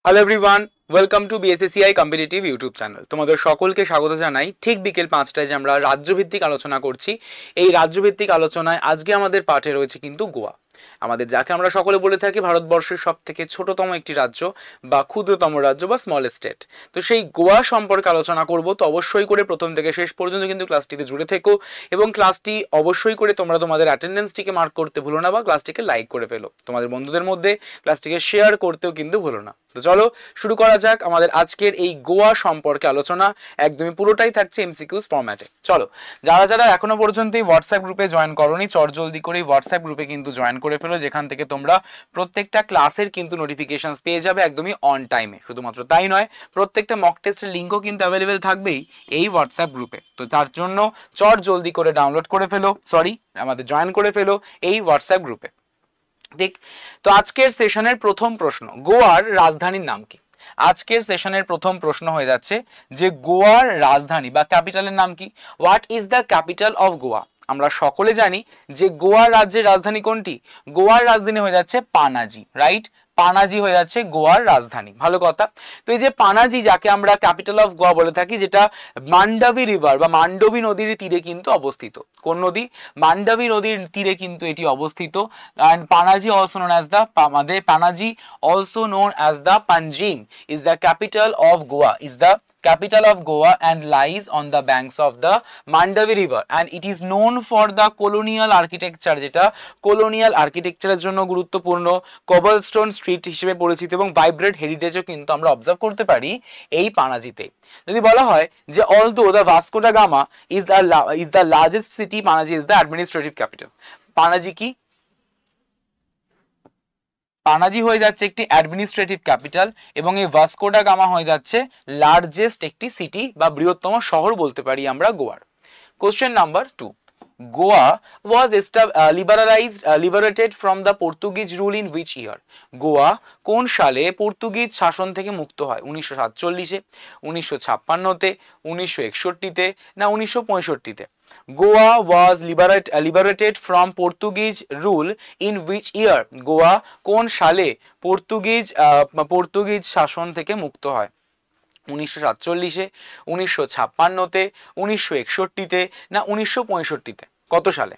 Hello everyone, welcome to BSSCI competitive YouTube channel. তোমাদের সকলকে স্বাগত জানাই। ঠিক বিকেল 5টায় যে আমরা রাজ্যভিত্তিক আলোচনা করছি, এই রাজ্যভিত্তিক আলোচনায় আজকে আমাদের পাঠে রয়েছে কিন্তু গোয়া। আমাদের যাকে আমরা সকলে বলে থাকি ভারতবর্ষের সব থেকে ছোটতম একটি রাজ্য বা ক্ষুদ্রতম রাজ্য বা স্মল স্টেট। তো সেই গোয়া সম্পর্কে আলোচনা করব। তো অবশ্যই করে প্রথম থেকে শেষ পর্যন্ত কিন্তু ক্লাসটিতে জুড়ে থেকো এবং ক্লাসটি অবশ্যই করে তোমরা তোমাদের অ্যাটেন্ডেন্সটিকে মার্ক করতে ভুলো না বা ক্লাসটিকে লাইক করে ফেলো। তোমাদের বন্ধুদের মধ্যে ক্লাসটিকে শেয়ার করতেও কিন্তু ভুলো না। তো চলো শুরু করা যাক আমাদের আজকের এই গোয়া সম্পর্কে আলোচনা। একদমই পুরোটাই থাকছে এমসিকিউস ফরম্যাটে। চলো, যারা যারা এখনো পর্যন্ত এই হোয়াটসঅ্যাপ গ্রুপে জয়েন করোনি, চটজলদি করে এই হোয়াটসঅ্যাপ গ্রুপে কিন্তু জয়েন করে ফেলো, যেখান থেকে তোমরা প্রত্যেকটা ক্লাসের কিন্তু নোটিফিকেশনস পেয়ে যাবে একদমই অন টাইমে। শুধুমাত্র তাই নয়, প্রত্যেকটা মক টেস্টের লিঙ্কও কিন্তু অ্যাভেলেবেল থাকবেই এই হোয়াটসঅ্যাপ গ্রুপে। তো তার জন্য চটজলদি করে ডাউনলোড করে ফেলো, আমাদের জয়েন করে ফেলো এই হোয়াটসঅ্যাপ গ্রুপে। ঠিক। তো আজকের সেশনের প্রথম প্রশ্ন, গোয়ার রাজধানীর নাম কি? আজকের সেশনের প্রথম প্রশ্ন হয়ে যাচ্ছে যে গোয়ার রাজধানী বা ক্যাপিটালের নাম কি? What is the capital of Goa? আমরা সকলে জানি যে গোয়ার রাজ্যের রাজধানী কোনটি? গোয়ার রাজধানী হয়ে যাচ্ছে পানাজি, রাইট? পানাজি হয়ে যাচ্ছে গোয়ার রাজধানী। ভালো কথা। তো এই যে পানাজি, যাকে আমরা ক্যাপিটাল অফ গোয়া বলে থাকি, যেটা মান্ডাবি রিভার বা মান্ডবী নদীর তীরে কিন্তু অবস্থিত। কোন নদী? মান্ডাবী নদীর তীরে কিন্তু এটি অবস্থিত। and Panaji also known as the Panaji also known as the Panjim is the capital of Goa, is the capital of Goa and lies on the banks of the Mandavi river, and it is known for the colonial architecture, যেটা colonial architecture এর জন্য গুরুত্বপূর্ণ, কোবলস্টোন street হিসেবে পরিচিত এবং vibrant হেরিটেজও কিন্তু আমরা observe করতে পারি এই পানাজিতে। যদি বলা হয় যে although the Vasco da Gama is the largest city, Panaji is the administrative capital. Panaji কি? পানাজি হয়ে যাচ্ছে একটি অ্যাডমিনিস্ট্রেটিভ ক্যাপিটাল এবং এই ভাস্কো ডা গামা হয়ে যাচ্ছে লার্জেস্ট একটি সিটি বা বৃহত্তম শহর বলতে পারি আমরা গোয়ার। Question number 2, Goa was liberated from the Portuguese rule in which year? Goa কোন সালে পর্তুগিজ শাসন থেকে মুক্ত হয়? 1947-এ, 1956-তে, 1961-তে না 1965-তে? Goa was liberated from Portuguese rule in which year? Goa কোন সালে পর্তুগিজ শাসন থেকে মুক্ত হয়? 1947-এ, 1956-তে, 1961-তে না 1965-তে? কত সালে?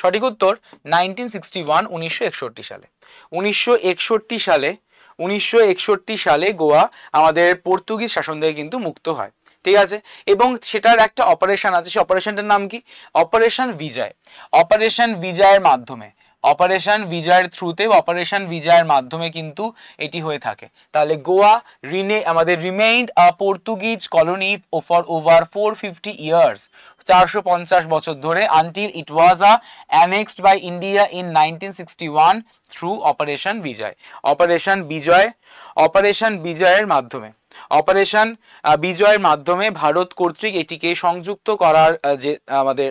সঠিক উত্তর 1961, 1961 সালে। 1961 সালে 1961 সালে গোয়া আমাদের পর্তুগিজ শাসন থেকে কিন্তু মুক্ত হয়। ঠিক আছে, এবং সেটার একটা অপারেশন আছে, সেই অপারেশনটার নাম কি? অপারেশন বিজয়। অপারেশন বিজয়ের মাধ্যমে, অপারেশন বিজয়ের থ্রুতে, অপারেশন বিজয়ের মাধ্যমে কিন্তু এটি হয়ে থাকে। তাহলে গোয়া আমাদের remained a Portuguese colony for over 450 years, 450 বছর ধরে, until it was annexed by India in 1961 through operation Vijay. Operation বিজয়ের মাধ্যমে, অপারেশন বিজয়ের মাধ্যমে ভারত কর্তৃক এটিকে সংযুক্ত করার যে আমাদের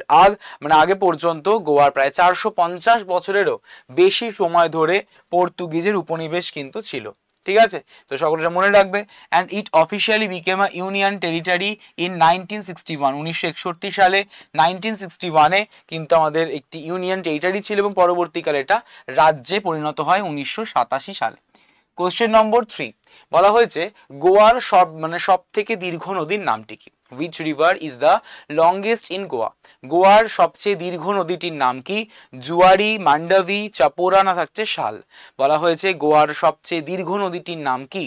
আগে পর্যন্ত গোয়ার প্রায় 450 বছরেরও বেশি সময় ধরে পর্তুগিজের উপনিবেশ কিন্তু ছিল। ঠিক আছে, তো সকলে মনে রাখবে। And it officially became a union territory in 1961, 1961 সালে, 1961-এ কিন্তু আমাদের একটি ইউনিয়ন টেরিটরি ছিল এবং পরবর্তীকালে এটা রাজ্যে পরিণত হয় 1987 সালে। কোশ্চেন নম্বর 3, বলা হয়েছে গোয়ার সব থেকে দীর্ঘ নদীর নামটি কি? Which river is the longest in Goa? গোয়ার সবচেয়ে দীর্ঘ নদীটির নাম কি? জুয়ারি, মান্ডাভি, চাপোরা না থাকছে শাল? বলা হয়েছে গোয়ার সবচেয়ে দীর্ঘ নদীটির নাম কি?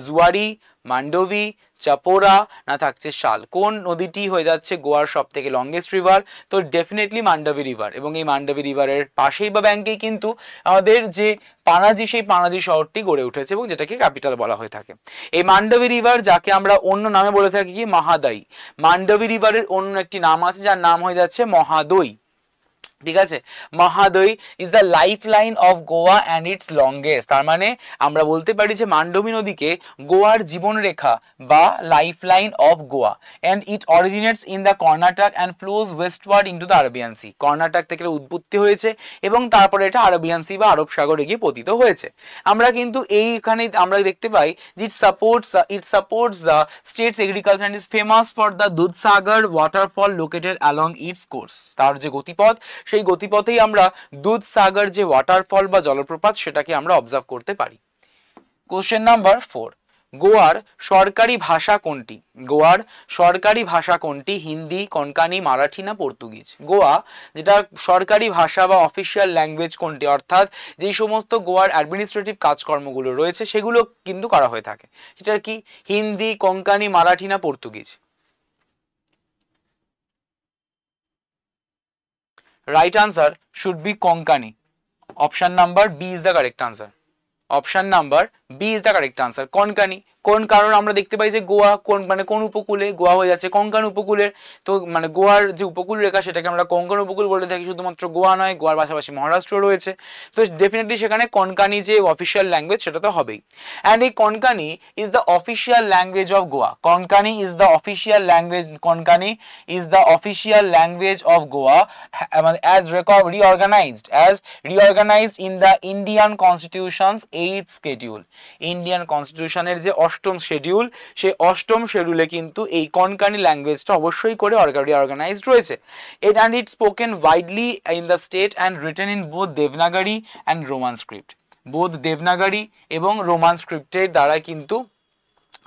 জুয়ারি, মান্ডবী, চাপোরা না থাকছে শাল? কোন নদীটি হয়ে যাচ্ছে গোয়ার সব থেকে লংগেস্ট রিভার? তো ডেফিনেটলি মান্ডাভি রিভার, এবং এই মান্ডাভি রিভারের পাশেই বা ব্যাংকেই কিন্তু আমাদের যে পানাজি, সেই পানাজি শহরটি গড়ে উঠেছে এবং যেটাকে ক্যাপিটাল বলা হয়ে থাকে। এই মান্ডাভি রিভার, যাকে আমরা অন্য নামে বলে থাকি কি? মহাদায়ী। মান্ডাভি রিভারের অন্য একটি নাম আছে যার নাম হয়ে যাচ্ছে মহাদই। ঠিক আছে, Mahadayi is the life line of Goa and its longest. তার মানে আমরা বলতে পারি যে মান্ডবী নদীকে গোয়ার জীবনরেখা বা life line of Goa, and it originates in the Karnataka and flows westward into the Arabian sea. Karnataka থেকে উৎপত্তি হয়েছে এবং তারপরে এটা আরবিয়ান সি বা আরব সাগরে গিয়ে পতিত হয়েছে। আমরা কিন্তু এইখানে আমরা দেখতে পাই যে it supports the state's agriculture and is famous for the Dudhsagar waterfall located along its course. তার যে গতিপথ, সেই গতিপথেই আমরা দুধসাগর যে ওয়াটারফল বা জলপ্রপাত সেটাকে আমরা অবজার্ভ করতে পারি। কোশ্চেন নাম্বার 4, গোয়ার সরকারি ভাষা কোনটি? গোয়ার সরকারি ভাষা কোনটি? হিন্দি, কোঙ্কনি, মারাঠি না পর্তুগিজ? গোয়া যেটা সরকারি ভাষা বা অফিসিয়াল ল্যাঙ্গুয়েজ কোনটি, অর্থাৎ যেই সমস্ত গোয়ার অ্যাডমিনিস্ট্রেটিভ কাজকর্মগুলো রয়েছে সেগুলো কিন্তু করা হয়ে থাকে, সেটা কি হিন্দি, কোঙ্কনি, মারাঠি না Portuguese? Right answer should be Konkani. Option number B is the correct answer. Option number B is the correct answer. Konkani. কোন কারণ আমরা দেখতে পাই যে গোয়া কোন মানে কোন উপকূলে, গোয়া হয়ে যাচ্ছে কোঙ্কন উপকূলের, তো মানে গোয়ার যে উপকূল রেখা সেটাকে আমরা কোঙ্কন উপকূল বলে থাকি। শুধুমাত্র গোয়া নয়, গোয়ার পাশাপাশি মহারাষ্ট্র রয়েছে, তো ডেফিনেটলি সেখানে কোঙ্কনি যে অফিসিয়াল ল্যাঙ্গুয়েজ সেটা তো হবেই। অ্যান্ড এই Konkani is the official language of Goa. Konkani is the official language, Konkani is the official language of Goa as reorganized in the Indian Constitution's 8th schedule. Indian কনস্টিটিউশনের যে অষ্টম শিডিউল, সেই অষ্টম শিডিউলে কিন্তু এই কোঙ্কনি ল্যাঙ্গুয়েজটা অবশ্যই করে অর্গানাইজড রয়েছে। and it's spoken widely in the state and written in both Devanagari and Roman script. বোধ দেবনাগরী এবং রোমান স্ক্রিপ্টের দ্বারা কিন্তু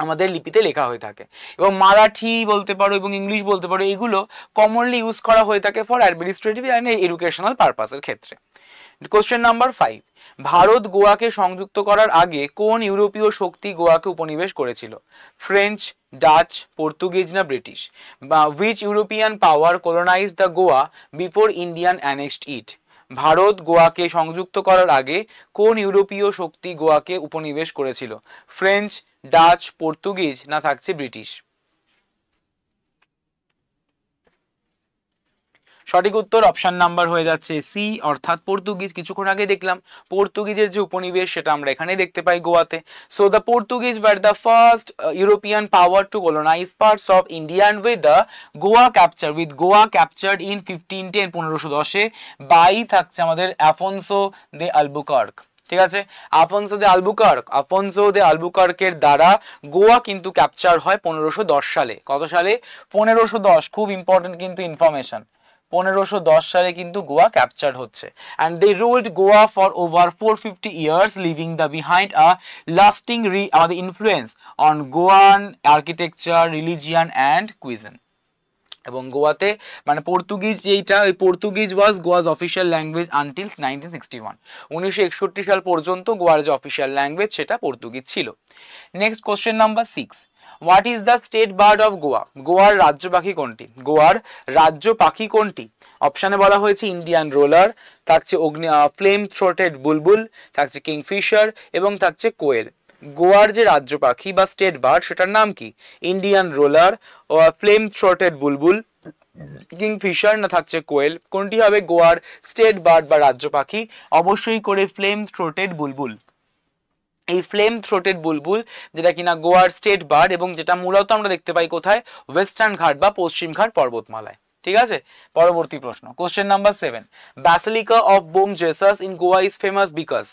আমাদের লিপিতে লেখা হয়ে থাকে, এবং মারাঠি বলতে পারো এবং ইংলিশ বলতে পারো, এগুলো কমনলি ইউজ করা হয়ে থাকে ফর অ্যাডমিনিস্ট্রেটিভ অ্যান্ড এডুকেশনাল পারপাসের ক্ষেত্রে। কোশ্চেন নাম্বার 5, ভারত গোয়াকে সংযুক্ত করার আগে কোন ইউরোপীয় শক্তি গোয়াকে উপনিবেশ করেছিল? ফ্রেঞ্চ, ডাচ, পর্তুগিজ না ব্রিটিশ? বা which European power colonise the Goa before Indian annexed it? Bharat গোয়াকে সংযুক্ত করার আগে কোন ইউরোপীয় শক্তি গোয়াকে উপনিবেশ করেছিল? ফ্রেঞ্চ, ডাচ, পর্তুগিজ না থাকছে ব্রিটিশ? সঠিক উত্তর অপশন নাম্বার হয়ে যাচ্ছে সি, অর্থাৎ পর্তুগিজ। কিছুক্ষণ আগে দেখলাম পর্তুগিজের যে উপনিবেশ সেটা আমরা এখানে দেখতে পাই গোয়াতে। So the Portuguese were the first European power to colonise parts of India and with Goa captured in 1510 1510 by থাকছে আমাদের অ্যাফোনসো দে আলবুকার্ক। ঠিক আছে, আফোনসো দে আলবুকার্কের দ্বারা গোয়া কিন্তু ক্যাপচার হয় 1510 সালে। কত সালে? 1510। খুব ইম্পর্টেন্ট কিন্তু ইনফরমেশন। 1510 সালে কিন্তু গোয়া ক্যাপচার হচ্ছে, and they ruled Goa for over 450 years, leaving the behind a lasting influence on Goan architecture, religion and cuisine. এবং গোয়াতে মানে পর্তুগিজ যেটা, ওই পর্তুগিজ ওয়াজ গোয়াজ অফিসিয়াল ল্যাঙ্গুয়েজ আনটিল 1961। 1961 সাল পর্যন্ত গোয়ার যে অফিসিয়াল ল্যাঙ্গুয়েজ সেটা পর্তুগিজ ছিল। Next question number 6, what is the state bird of Goa? গোয়ার রাজ্য পাখি কোনটি? গোয়ার রাজ্য পাখি কোনটি? অপশানে বলা হয়েছে ইন্ডিয়ান রোলার, থাকছে ফ্লেম থ্রোটেড বুলবুল, থাকছে কিংফিশার এবং থাকছে কোয়েল। গোয়ার যে রাজ্য পাখি বা স্টেট বার্ড সেটার নাম কি? ইন্ডিয়ান রোলার, ফ্লেম থ্রোটেড বুলবুল, কিংফিশার না থাকছে কোয়েল? কোনটি হবে গোয়ার স্টেট বার্ড বা রাজ্য পাখি? অবশ্যই করে ফ্লেম থ্রোটেড বুলবুল। এই ফ্লেম থ্রোটেড বুলবুল যেটা কিনা গোয়ার স্টেট বার্ড, এবং যেটা মূলত আমরা দেখতে পাই কোথায়? ওয়েস্টার্ন ঘাট বা পশ্চিম ঘাট পর্বতমালায়। ঠিক আছে, পরবর্তী প্রশ্ন, question number 7, basilica of bomb Jesus in Goa is famous because?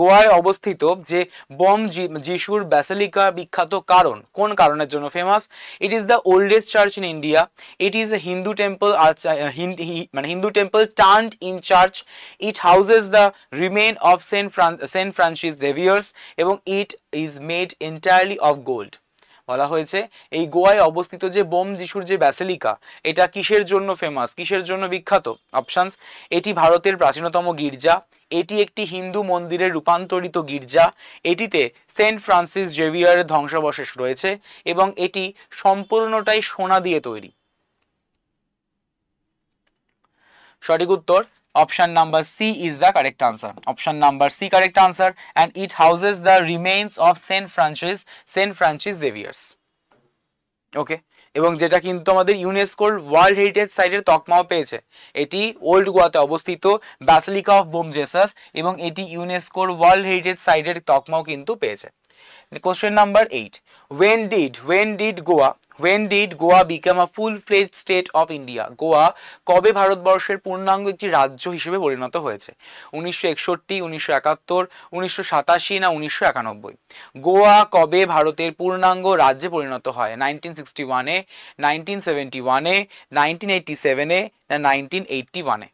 গোয়ায় অবস্থিত যে বোম যিশুর ব্যাসিলিকা বিখ্যাত কারণ, কোন কারণের জন্য famous? It is the oldest church in India, it is a Hindu temple, মানে Hindu temple turned in church, it houses the remain of Saint Francis Xavier's, এবং it is made entirely of gold. বলা হয়েছে এই গোয়ায় অবস্থিত যে বোম যিশুর যে ব্যাসিলিকা, এটা কিসের জন্য ফেমাস, কিসের জন্য বিখ্যাত? অপশনস, এটি ভারতের প্রাচীনতম গির্জা, এটি একটি হিন্দু মন্দিরের রূপান্তরিত গির্জা, এটিতে সেন্ট ফ্রান্সিস জেভিয়ারের ধ্বংসাবশেষ রয়েছে, এবং এটি সম্পূর্ণটাই সোনা দিয়ে তৈরি। সঠিক উত্তর option number C is the correct answer. Option number C correct answer, and it houses the remains of Saint Francis Xaviers. Okay, এবং যেটা কিন্তু আমাদের ইউনেস্কোর ওয়ার্ল্ড হেরিটেজ সাইটের তকমাও পেয়েছে। এটি ওল্ড গোয়াতে অবস্থিত ব্যাসিলিকা অফ বোম জেসাস এবং এটি ইউনেস্কোর ওয়ার্ল্ড হেরিটেজ সাইটের তকমাও কিন্তু পেয়েছে। Question number 8. When did Goa become a full-fledged state of India? Goa কবে ভারতবর্ষের পূর্ণাঙ্গ একটি রাজ্য হিসেবে পরিণত হয়েছে? 1961, 1971, 1987 না 1991? গোয়া কবে ভারতের পূর্ণাঙ্গ রাজ্যে পরিণত হয়? 1961-এ, 1971-এ, 1987-এ না 1981-এ?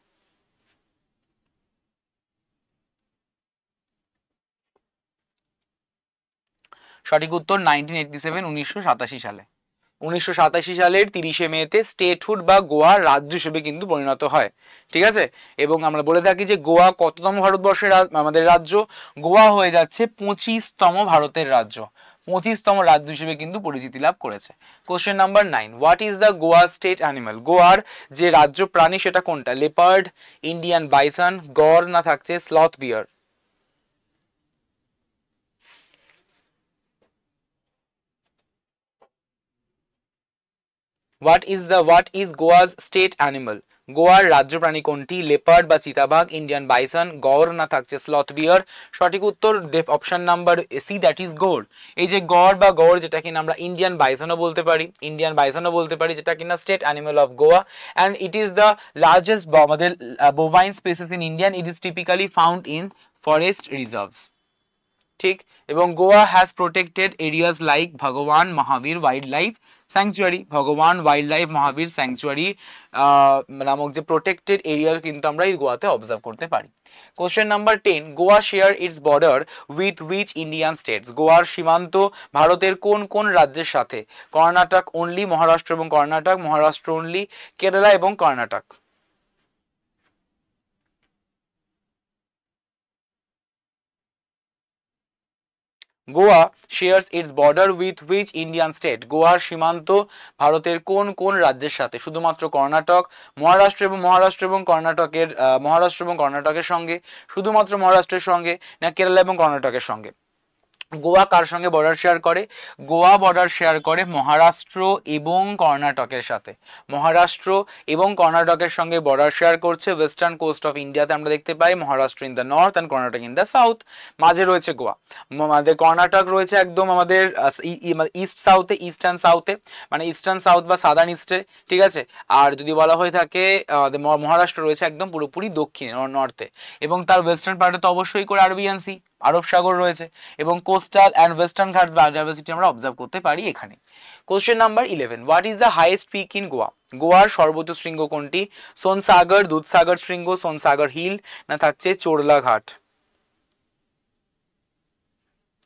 সঠিক উত্তর 1987, 1987 সালে। 1987 সালের 30শে মেতে স্টেটহুড বা গোয়া রাজ্য হিসেবে কিন্তু পরিণত হয়। ঠিক আছে, এবং আমরা বলে থাকি যে গোয়া কততম ভারতবর্ষের আমাদের রাজ্য? গোয়া হয়ে যাচ্ছে 25তম ভারতের রাজ্য, 25তম রাজ্য হিসেবে কিন্তু পরিচিতি লাভ করেছে। Question number 9. What is the Goa state animal? গোয়ার যে রাজ্য প্রাণী সেটা কোনটা? লেপার্ড, ইন্ডিয়ান বাইসন, গড় না থাকছে sloth bear? What is Goa's state animal? গোয়ার রাজ্য প্রাণী কোনটি? লেপার্ড বা চিতাবাঘ, ইন্ডিয়ান বাইসন, গড় না থাকছে স্লথ বিয়ার? সঠিক উত্তর option number C, that is gaur. এই যে গড় বা গড় যেটা কিনা আমরা ইন্ডিয়ান বাইসনও বলতে পারি, যেটা কিনা state animal of Goa, and it is the largest আমাদের bovine species in Indian. It is typically found in forest reserves. ঠিক, এবং Goa has protected areas like Bhagwan Mahavir wild life sanctuary. Bhagwan wild life Mahavir sanctuary নামক যে প্রোটেক্টেড এরিয়া কিন্তু আমরা এই গোয়াতে observe করতে পারি। Question number 10. Goa share it's border with which Indian states? গোয়ার সীমান্ত ভারতের কোন কোন রাজ্যের সাথে? কর্ণাটক অনলি, মহারাষ্ট্র এবং কর্ণাটক, মহারাষ্ট্র অনলি, কেরালা এবং Karnataka? Goa shares it's border with which Indian state? গোয়ার সীমান্ত ভারতের কোন কোন রাজ্যের সাথে? শুধুমাত্র কর্ণাটক, মহারাষ্ট্র এবং কর্ণাটকের সঙ্গে, শুধুমাত্র মহারাষ্ট্রের সঙ্গে, না কেরালা এবং কর্ণাটকের সঙ্গে? গোয়া কার সঙ্গে বর্ডার শেয়ার করে? গোয়া বর্ডার শেয়ার করে মহারাষ্ট্র এবং কর্ণাটকের সাথে। মহারাষ্ট্র এবং কর্ণাটকের সঙ্গে বর্ডার শেয়ার করছে। ওয়েস্টার্ন কোস্ট অফ ইন্ডিয়াতে আমরা দেখতে পাই Maharashtra in the north and Karnataka in the south. মাঝে রয়েছে গোয়া। আমাদের কর্ণাটক রয়েছে একদম আমাদের ইস্ট সাউথে, ইস্টার্ন সাউথে, মানে ইস্টার্ন সাউথ বা সাদার্ন ইস্টে। ঠিক আছে, আর যদি বলা হয়ে থাকে মহারাষ্ট্র রয়েছে একদম পুরোপুরি দক্ষিণে, নর্থে, এবং তার ওয়েস্টার্ন পার্টে তো অবশ্যই করে আরবিয়ান সি, আরব সাগর রয়েছে, এবং coastal and western Ghats biodiversity আমরা অবজার্ভ করতে পারি এখানে। Question number 11. What is the highest peak in Goa? গোয়ার সর্বোচ্চ শৃঙ্গ কোনটি? সোনসাগর, দুধসাগর শৃঙ্গ, সোনসাগর হিল, না থাকছে চোরলা ঘাট?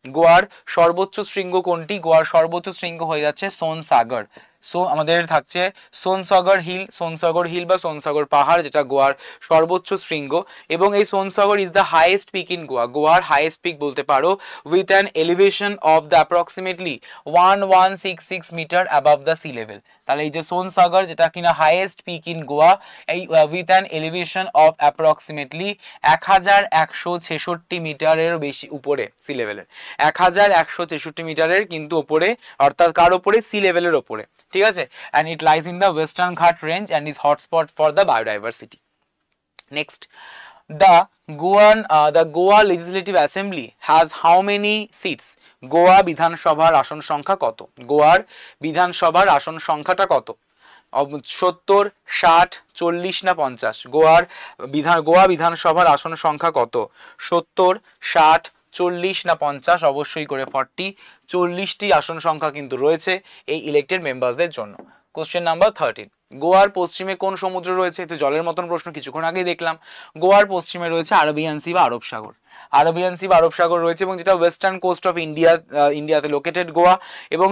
গোয়ার সর্বোচ্চ শৃঙ্গ কোনটি? গোয়ার সর্বোচ্চ শৃঙ্গ হয়ে যাচ্ছে সোনসাগর। সো আমাদের থাকছে সোনসাগর হিল বা সোনসাগর পাহাড়, যেটা গোয়ার সর্বোচ্চ শৃঙ্গ, এবং এই Sonsogor is the highest peak in Goa. গোয়ার হাইয়েস্ট পিক বলতে পারো, with an elevation of the approximately 1166 metre above the sea level. তাহলে এই যে সোনসাগর যেটা কিনা হাইয়েস্ট পিক ইন গোয়া, এই with an elevation of approximately 1166 মিটারের বেশি উপরে সি লেভেলের, 1166 মিটারের কিন্তু ওপরে, অর্থাৎ কার ওপরে? সি লেভেলের ওপরে। ঠিক আছে, and it lies in the western Ghat range and is hotspot for the biodiversity. Next, the Goa Legislative Assembly has how many seats? Goa বিধানসভার আসন সংখ্যা কত? গোয়ার বিধানসভার আসন সংখ্যাটা কত? 70, 60, 40 না 50? গোয়া বিধানসভার আসন সংখ্যা কত? 70, 60, 40 না 50? অবশ্যই করে 40, 40টি আসন সংখ্যা কিন্তু রয়েছে এই ইলেক্টেড মেম্বারসদের জন্য। Question number 13. গোয়ার পশ্চিমে কোন সমুদ্র রয়েছে? তো জলের মতন প্রশ্ন কিছুক্ষণ আগেই দেখলাম। গোয়ার পশ্চিমে রয়েছে আরবিয়ান সি বা আরব সাগর। আরবিয়ান সি বা আরব সাগর রয়েছে, এবং যেটা ওয়েস্টার্ন কোস্ট অফ ইন্ডিয়াতে লোকেটেড গোয়া, এবং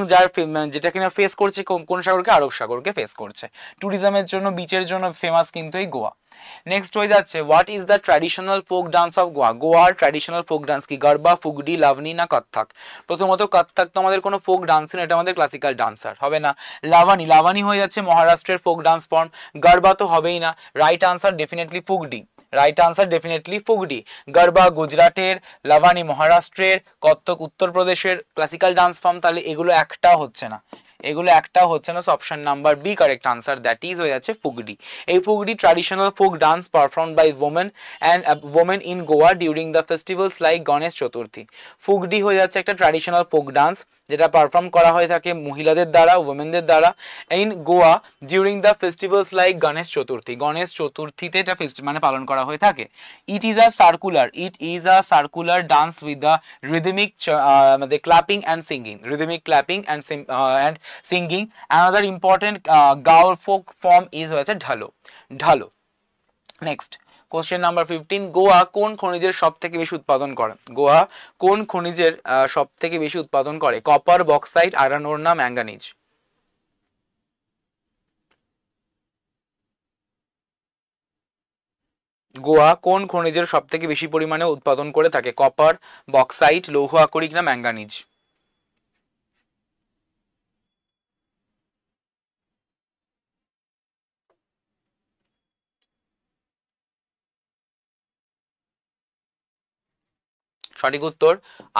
যেটা কিনা ফেস করছে কোন সাগরকে? আরব সাগরকে ফেস করছে। ট্যুরিজমের জন্য, বিচের জন্য ফেমাস কিন্তু এই গোয়া। নেক্সট হয়ে যাচ্ছে, what is the traditional folk dance of Goa? গোয়ার ট্র্যাডিশনাল ফোক ডান্স কি? গরবা, ফুগডি, লাভনি না কত্থক? প্রথমত কত্থক তো আমাদের কোনো ফোক ডান্স না, এটা আমাদের ক্লাসিক্যাল ডান্সার হবে না। লাভানি হয়ে যাচ্ছে মহারাষ্ট্রের ফোক ডান্স ফর্ম। গরবা তো হবেই না। Right answer definitely Fugdi. Garba গুজরাটের, লাভানি মহারাষ্ট্রের, কত্থক উত্তরপ্রদেশের ক্লাসিক্যাল ডান্স ফর্ম। তাহলে এগুলো একটা হচ্ছে না, এগুলো একটাও হচ্ছে না, option number B correct answer, that is হয়ে যাচ্ছে ফুগডি। এই Fugdi traditional folk dance performed by women and women in Goa during the festivals like Ganesh Chaturthi. Fugdi হয়ে যাচ্ছে একটা ট্র্যাডিশনাল ফোক ডান্স যেটা পারফর্ম করা হয়ে থাকে মহিলাদের দ্বারা, ওমেনদের দ্বারা in Goa during the festivals like Ganesh Chaturthi. Ganesh চতুর্থীতে এটা মানে পালন করা হয়ে থাকে। It is a circular dance with the rhythmic মানে clapping and singing, rhythmic clapping and singing. Another important Goan folk form is হয়েছে ঢালো। ঢালো। নেক্সট কোশ্চেন নাম্বার 15, গোয়া কোন খনিজের সব থেকে বেশি উৎপাদন করে? গোয়া কোন খনিজের সব থেকে বেশি উৎপাদন করে? কপার, বক্সাইট, আয়রন ওর না ম্যাঙ্গানিজ? গোয়া কোন খনিজের সব থেকে বেশি পরিমাণে উৎপাদন করে থাকে? কপার, বক্সাইট, লৌহ আকরিক না ম্যাঙ্গানিজ? সঠিক উত্তর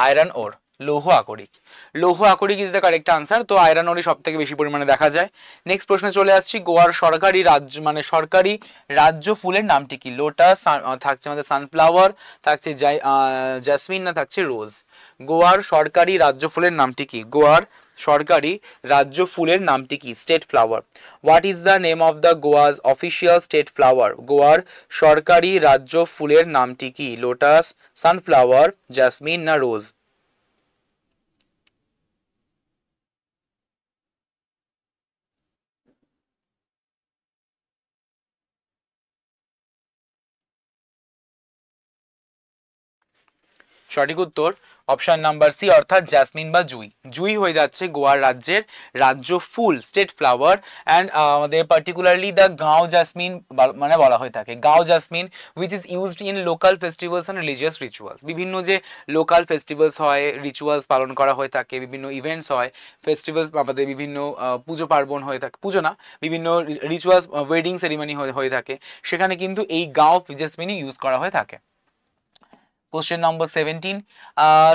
আয়রন ওর, লৌহ আকরিক। লৌহ আকরিক ইজ দ্য কারেক্ট আনসার। তো আয়রন ওরই সব থেকে বেশি পরিমাণে দেখা যায়। নেক্সট প্রশ্নে চলে আসছি, গোয়ার সরকারি রাজ্য মানে সরকারি রাজ্য ফুলের নামটি কি? লোটাস, থাকছে আমাদের সানফ্লাওয়ার, থাকছে জাসমিন না থাকছে রোজ? গোয়ার সরকারি রাজ্য ফুলের নামটি কি? গোয়ার সরকারি রাজ্য ফুলের নামটি কি? State flower. What is the name of the Goa's official state flower? গোয়ার সরকারি রাজ্য ফুলের নামটি কি? লোটাস, সানফ্লাওয়ার, জাসমিন না রোজ? সঠিক উত্তর অপশন নাম্বার সি অর্থাৎ জাসমিন বা জুই। জুই হয়ে যাচ্ছে গোয়ার রাজ্যের রাজ্য ফুল, স্টেট ফ্লাওয়ার। অ্যান্ড আমাদের পার্টিকুলারলি দ্য গাঁও জাসমিন মানে বলা হয়ে থাকে। গাঁও jasmine which is used in local festivals and religious rituals. বিভিন্ন যে লোকাল ফেস্টিভ্যালস হয়, রিচুয়ালস পালন করা হয়ে থাকে, বিভিন্ন ইভেন্টস হয়, ফেস্টিভ্যালস আমাদের বিভিন্ন পুজো পার্বণ হয়ে থাকে, পুজো না বিভিন্ন রিচুয়ালস, ওয়েডিং সেরিমনি হয়ে থাকে, সেখানে কিন্তু এই গাঁও জাসমিনই ইউজ করা হয়ে থাকে। কোশ্চেন নম্বর 17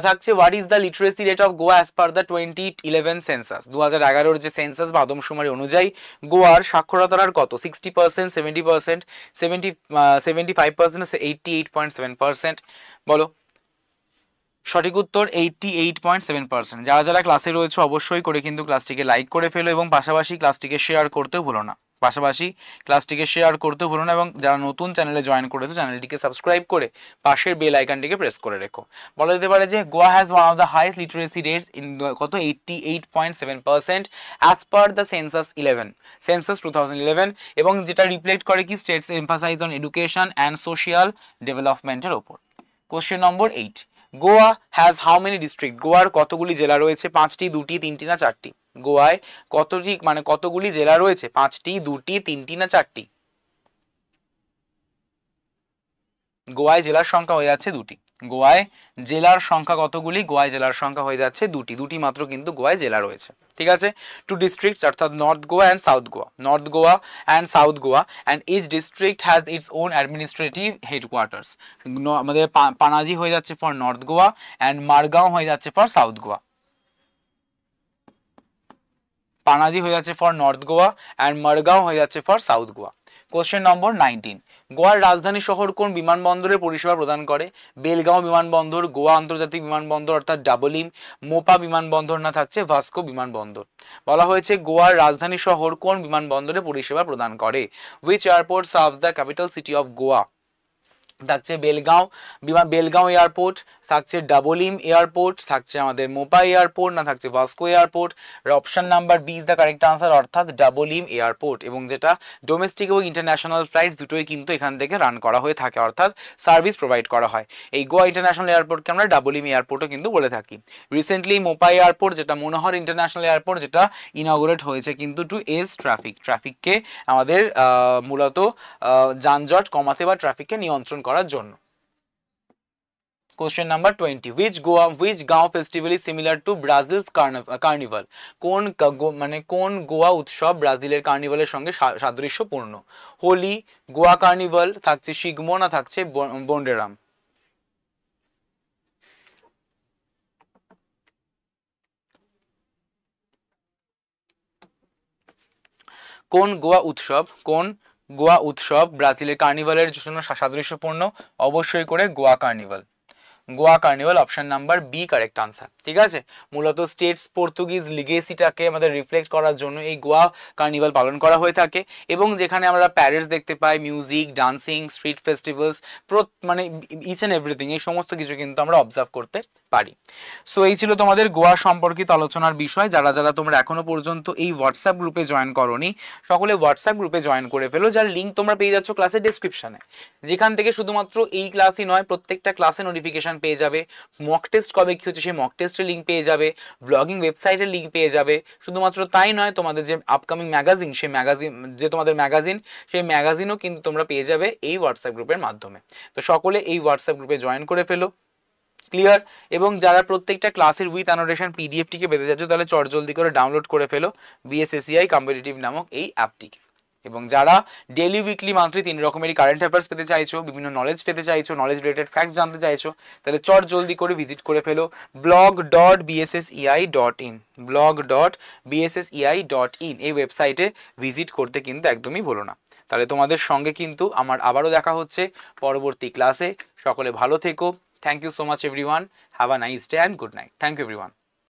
থাকছে, what is the literacy rate of Goa as per the 2011 census? 2011 যে সেন্সাস বা আদমশুমারি অনুযায়ী গোয়ার সাক্ষরতার হার কত? 60%, 70%, 75%, 88.7%? বলো। সঠিক উত্তর 88.7%। যারা যারা ক্লাসে রয়েছে অবশ্যই করে কিন্তু ক্লাসটিকে লাইক করে ফেলো এবং পাশাপাশি ক্লাসটিকে শেয়ার করতেও ভুলো না। এবং যারা নতুন চ্যানেলে জয়েন করেছো চ্যানেলটিকে সাবস্ক্রাইব করে পাশের বেল আইকনটিকে প্রেস করে রেখো। বলা যেতে পারে যে Goa has one of the highest literacy rates in কত? 88.7% অ্যাজ পার দ্য সেন্সাস 2011, এবং যেটা রিফ্লেক্ট করে কি states emphasise on education and social ডেভেলপমেন্টের ওপর। Question number 8, Goa has how many district? গোয়ার কতগুলি জেলা রয়েছে? 5টি, 2টি, 3টি না 4টি? গোয়ায় কতগুলি জেলা রয়েছে? 5টি, 2টি, 3টি না 4টি? গোয়ায় জেলার সংখ্যা হয়ে যাচ্ছে 2টি। গোয়ায় জেলার সংখ্যা কতগুলি? গোয়ায় জেলার সংখ্যা হয়ে যাচ্ছে 2টি। 2টি মাত্র কিন্তু গোয়ায় জেলা রয়েছে। ঠিক আছে, 2 ডিস্ট্রিক্টস অর্থাৎ north Goa and south Goa and each district has its own administrative headquarters. আমাদের পানাজি হয়ে যাচ্ছে for north Goa and Margao হয়ে যাচ্ছে ফর সাউথ গোয়া। পানাজি হয়ে যাচ্ছে for north Goa and Margao হয়ে যাচ্ছে for south Goa. Question number 19, গোয়ার রাজধানী শহর কোন বিমানবন্দরের পরিষেবা প্রদান করে? বেলগাঁও বিমানবন্দর, গোয়া আন্তর্জাতিক বিমানবন্দর অর্থাৎ ডাবলিম, মোপা বিমানবন্দর না থাকছে ভাস্কো বিমানবন্দর? বলা হয়েছে গোয়ার রাজধানী শহর কোন বিমানবন্দরে পরিষেবা প্রদান করে? Which airport serves the capital city of Goa? থাকছে বেলগাঁও এয়ারপোর্ট, থাকছে ডাবলিম এয়ারপোর্ট, থাকছে আমাদের মোপা এয়ারপোর্ট না থাকছে Vasco airport? Option number B is the correct answer অর্থাৎ ডাবলিম এয়ারপোর্ট। এবং যেটা ডোমেস্টিক এবং ইন্টারন্যাশনাল ফ্লাইটস দুটোই কিন্তু এখান থেকে রান করা হয়ে থাকে, অর্থাৎ সার্ভিস প্রোভাইড করা হয়। এই গোয়া ইন্টারন্যাশনাল এয়ারপোর্টকে আমরা ডাবলিম এয়ারপোর্টও কিন্তু বলে থাকি। রিসেন্টলি মোপা এয়ারপোর্ট যেটা মনোহর ইন্টারন্যাশনাল এয়ারপোর্ট যেটা ইনঅগুরেট হয়েছে কিন্তু টু এজ ট্রাফিককে আমাদের মূলত যানজট কমাতে বা ট্রাফিককে নিয়ন্ত্রণ করার জন্য। Question number 20, which Goan festival is similar to Brazil's carnival? কোন গোয়া উৎসব ব্রাজিলের কার্নিভালের সঙ্গে সাদৃশ্যপূর্ণ? হোলি, গোয়া কার্নিভাল, থাকছে শিগমো না থাকছে বন্ডেরাম? কোন গোয়া উৎসব ব্রাজিলের কার্নিভালের জন্য সাদৃশ্যপূর্ণ? অবশ্যই করে Goa carnival. Goa carnival option number B correct answer. ঠিক আছে, মূলত স্টেটস পর্তুগিজ লিগেসিটাকে আমাদের রিফ্লেক্ট করার জন্য এই গোয়া কার্নিভাল পালন করা হয়ে থাকে, এবং যেখানে আমরা প্যারেডস দেখতে পাই, মিউজিক, ডান্সিং, স্ট্রিট ফেস্টিভ্যালস, মানে ইচ অ্যান্ড এভরিথিং, এই সমস্ত কিছু কিন্তু আমরা অবজার্ভ করতে পারি। সো এই ছিল তোমাদের গোয়া সম্পর্কিত আলোচনার বিষয়। যারা যারা তোমরা এখনো পর্যন্ত এই হোয়াটসঅ্যাপ গ্রুপে জয়েন করোনি, সকলে হোয়াটসঅ্যাপ গ্রুপে জয়েন করে ফেলো, যার লিঙ্ক তোমরা পেয়ে যাচ্ছ ক্লাসের ডেসক্রিপশনে, যেখান থেকে শুধুমাত্র এই ক্লাসই নয়, প্রত্যেকটা ক্লাসে নোটিফিকেশন পেয়ে যাবে, মক টেস্ট কবে কি হচ্ছে সেই মক টেস্টের লিঙ্ক পেয়ে যাবে, ব্লগিং ওয়েবসাইটের লিঙ্ক পেয়ে যাবে। শুধুমাত্র তাই নয়, তোমাদের যে আপকামিং ম্যাগাজিন, সেই ম্যাগাজিন, যে তোমাদের ম্যাগাজিন, সেই ম্যাগাজিনও কিন্তু তোমরা পেয়ে যাবে এই হোয়াটসঅ্যাপ গ্রুপের মাধ্যমে। তো সকলে এই হোয়াটসঅ্যাপ গ্রুপে জয়েন করে ফেলো। ক্লিয়ার? এবং যারা প্রত্যেকটা ক্লাসের উইথ অ্যানোটেশন পিডিএফটিকে পেতে যাচ্ছ, তাহলে চটজলদি করে ডাউনলোড করে ফেলো বিএসএসিআই কম্পিটিটিভ নামক এই অ্যাপটিকে। এবং যারা ডেলি, উইকলি, মান্থলি 3 রকমেরই কারেন্ট অ্যাফেয়ার্স পেতে চাইছো, বিভিন্ন নলেজ পেতে চাইছো, নলেজ রিলেটেড ফ্যাক্টস জানতে চাইছো, তাহলে জলদি করে ভিজিট করে ফেলো blog.bssei.in, blog.bssei.in এই ওয়েবসাইটে ভিজিট করতে কিন্তু একদমই ভুলো না। তাহলে তোমাদের সঙ্গে কিন্তু আমার আবারও দেখা হচ্ছে পরবর্তী ক্লাসে। সকলে ভালো থেকো। Thank you so much everyone. Have a nice day and good night. Thank you everyone.